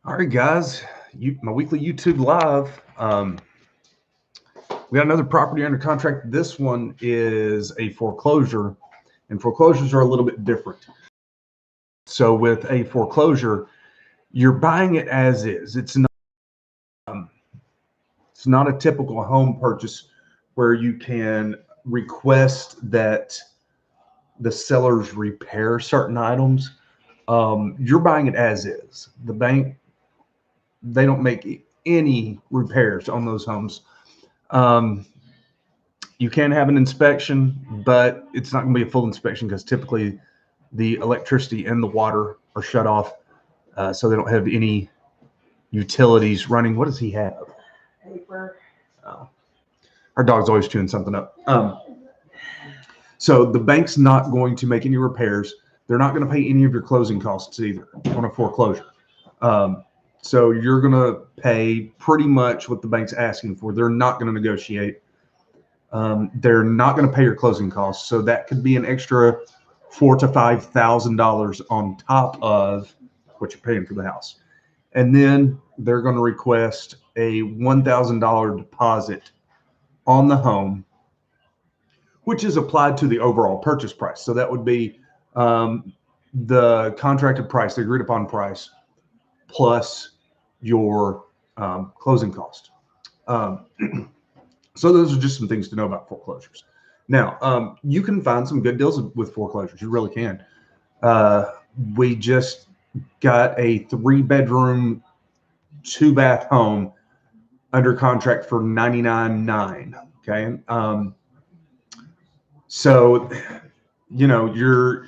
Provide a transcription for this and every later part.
All right, guys, my weekly YouTube live. We got another property under contract. This one is a foreclosure, and foreclosures are a little bit different. So with a foreclosure, you're buying it as is. It's not a typical home purchase where you can request that the sellers repair certain items. You're buying it as is. The bank, they don't make any repairs on those homes. You can have an inspection, but it's not going to be a full inspection because typically the electricity and the water are shut off, so they don't have any utilities running. What does he have? Paper. Oh. Our dog's always chewing something up. So the bank's not going to make any repairs. They're not going to pay any of your closing costs either on a foreclosure. So you're going to pay pretty much what the bank's asking for. They're not going to negotiate. They're not going to pay your closing costs. So that could be an extra $4,000 to $5,000 on top of what you're paying for the house. And then they're going to request a $1,000 deposit on the home, which is applied to the overall purchase price. So that would be the contracted price, the agreed upon price, plus your closing cost. So those are just some things to know about foreclosures. Now, you can find some good deals with foreclosures. You really can. We just got a 3-bedroom, 2-bath home under contract for $99,900. Okay. So, you know, you're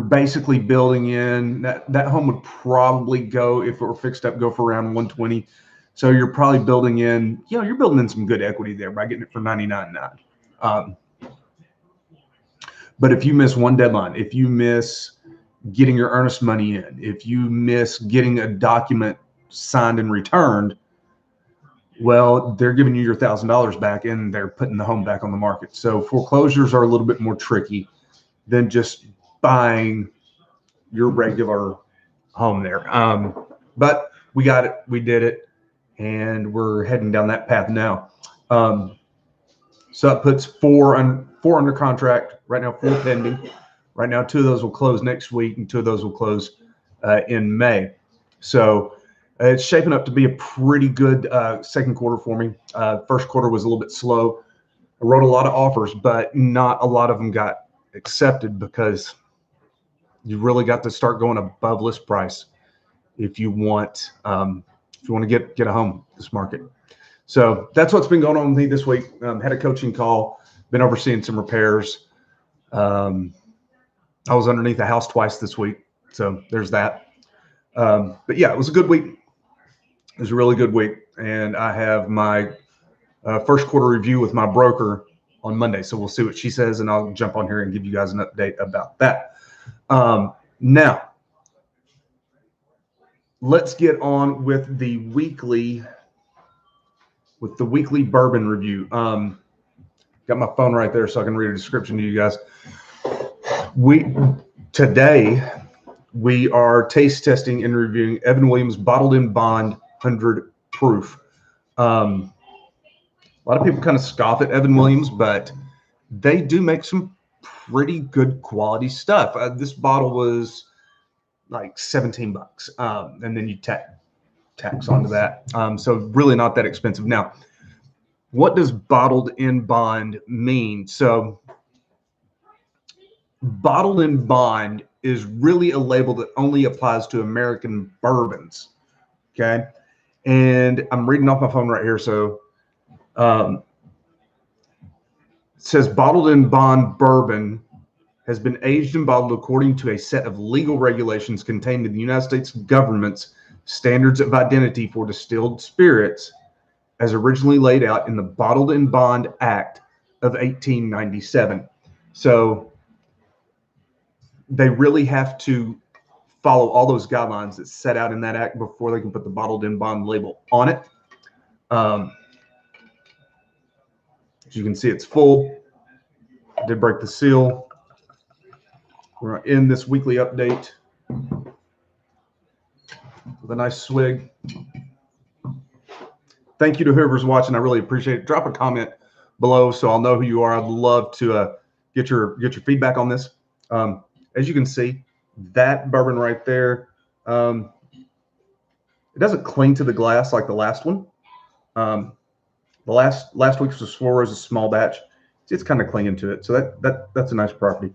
basically building in that home would probably go, if it were fixed up, go for around $120,000. So you're probably building in, you're building in some good equity there by getting it for $99,900. But if you miss one deadline, if you miss getting your earnest money in, if you miss getting a document signed and returned, well, they're giving you your $1,000 back and they're putting the home back on the market. So foreclosures are a little bit more tricky than just buying your regular home there. But we got it, we did it, and we're heading down that path now. So it puts four under contract right now, 4 pending. Right now, 2 of those will close next week, and 2 of those will close in May. So it's shaping up to be a pretty good second quarter for me. First quarter was a little bit slow. I wrote a lot of offers, but not a lot of them got accepted because you really got to start going above list price if you want to get a home this market. So that's what's been going on with me this week. Had a coaching call, been overseeing some repairs. I was underneath the house twice this week, so there's that. But yeah, it was a good week. It was a really good week, and I have my first quarter review with my broker on Monday, so we'll see what she says, and I'll jump on here and give you guys an update about that. Now, let's get on with the weekly bourbon review. Got my phone right there so I can read a description to you guys. Today we are taste testing and reviewing Evan Williams Bottled in Bond 100 proof. A lot of people kind of scoff at Evan Williams, but they do make some pretty good quality stuff. This bottle was like $17, and then you tax onto that. So really not that expensive. Now, what does bottled in bond mean? So bottled in bond is really a label that only applies to American bourbons. Okay. And I'm reading off my phone right here. So it says bottled in bond bourbon has been aged and bottled according to a set of legal regulations contained in the United States government's standards of identity for distilled spirits, as originally laid out in the Bottled in Bond Act of 1897. So they really have to follow all those guidelines that set out in that act before they can put the bottled in bond label on it. As you can see, it's full. I did break the seal. We're in this weekly update. with a nice swig. Thank you to whoever's watching. I really appreciate it. Drop a comment below so I'll know who you are. I'd love to get your feedback on this. As you can see, that bourbon right there, it doesn't cling to the glass like the last one. The last week's was Four Roses small batch. It's kind of clinging to it, so that's a nice property.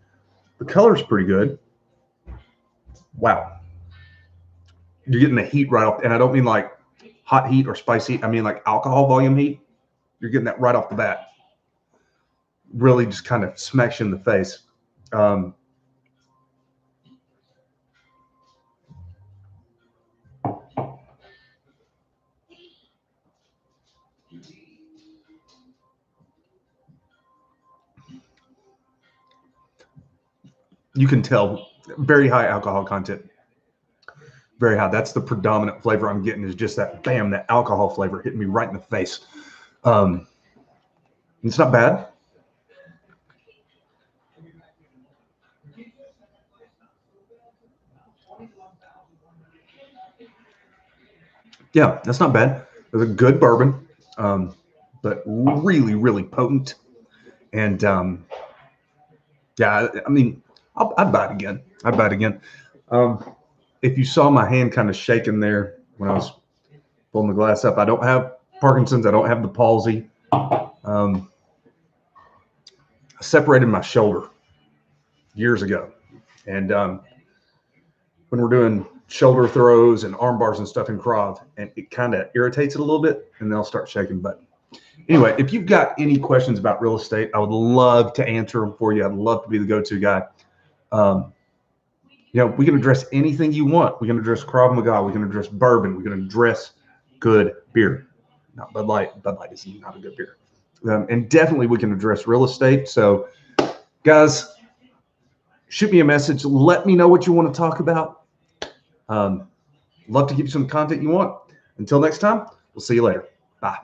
The color's pretty good. Wow, you're getting the heat right off, and I don't mean like hot heat or spice heat. I mean like alcohol volume heat. You're getting that right off the bat. Really just kind of smacks you in the face. You can tell very high alcohol content. Very high. That's the predominant flavor I'm getting, is just that bam, that alcohol flavor hitting me right in the face. It's not bad. Yeah, that's not bad. It's a good bourbon, but really, really potent. And yeah, I mean, I'd buy it again. I'd buy it again. If you saw my hand kind of shaking there when I was pulling the glass up, I don't have Parkinson's. I don't have the palsy. I separated my shoulder years ago. And when we're doing shoulder throws and arm bars and stuff in Krav, and it kind of irritates it a little bit, and they'll start shaking. But anyway, if you've got any questions about real estate, I would love to answer them for you. I'd love to be the go-to guy. We can address anything you want. We can address Krav Maga. We can address bourbon. We can address good beer. Not Bud Light. Bud Light is not a good beer. And definitely we can address real estate. So, guys, shoot me a message. Let me know what you want to talk about. Love to give you some content you want. Until next time, we'll see you later. Bye.